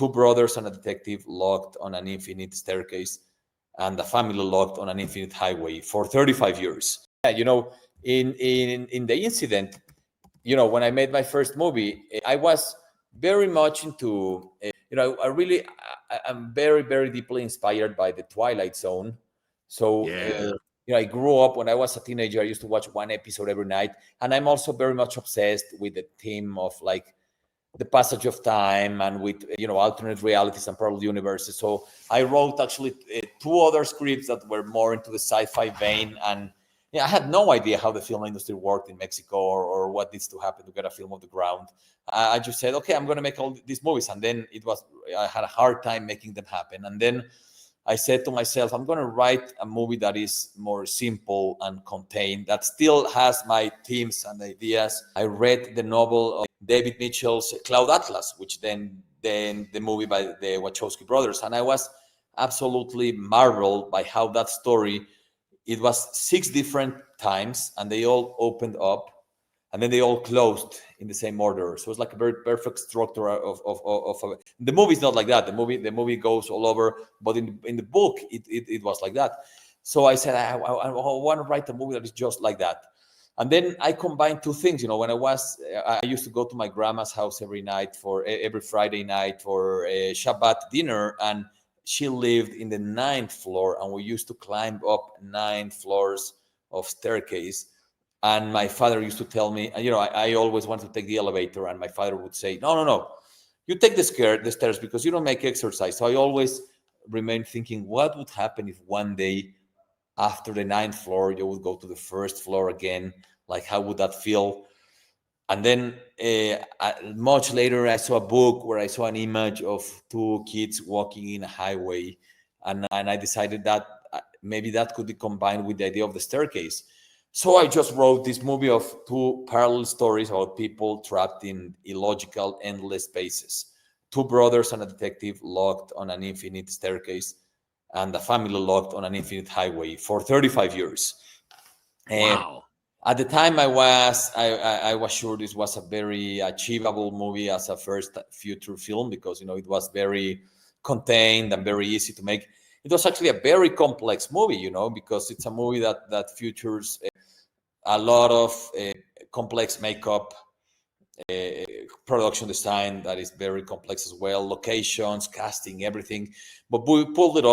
two brothers and a detective locked on an infinite staircase, and a family locked on an infinite highway for 35 years. Yeah, in the incident, when I made my first movie, I was very much into, I'm very, very deeply inspired by the Twilight Zone. So, I grew up when I was a teenager. I used to watch one episode every night, and I'm also very much obsessed with the theme of like the passage of time and with alternate realities and parallel universes. So I wrote actually two other scripts that were more into the sci-fi vein, and I had no idea how the film industry worked in Mexico or what needs to happen to get a film off the ground. I just said, okay, I'm going to make all these movies, and then I had a hard time making them happen. And then I said to myself, I'm going to write a movie that is more simple and contained, that still has my themes and ideas. I read the novel of David Mitchell's Cloud Atlas, which then the movie by the Wachowski brothers. And I was absolutely marveled by how that story, it was 6 different times, and they all opened up, and then they all closed in the same order. So it's like a very perfect structure of the movie is not like that. The movie goes all over, but in the book it was like that. So I said I want to write a movie that is just like that. And then I combined two things. When I used to go to my grandma's house every Friday night for a Shabbat dinner, and she lived in the 9th floor, and we used to climb up 9 floors of staircase. And my father used to tell me, I always wanted to take the elevator, and my father would say, no, you take the stairs because you don't make exercise. So I always remained thinking, what would happen if one day after the 9th floor, you would go to the 1st floor again? Like, how would that feel? And then much later, I saw a book where I saw an image of 2 kids walking in a highway. And I decided that maybe that could be combined with the idea of the staircase. So I just wrote this movie of 2 parallel stories about people trapped in illogical, endless spaces. 2 brothers and a detective locked on an infinite staircase, and a family locked on an infinite highway for 35 years. Wow. At the time, I was sure this was a very achievable movie as a first feature film, because it was very contained and very easy to make. It was actually a very complex movie, because it's a movie that features a lot of complex makeup, production design that is very complex as well, locations, casting, everything. But we pulled it off.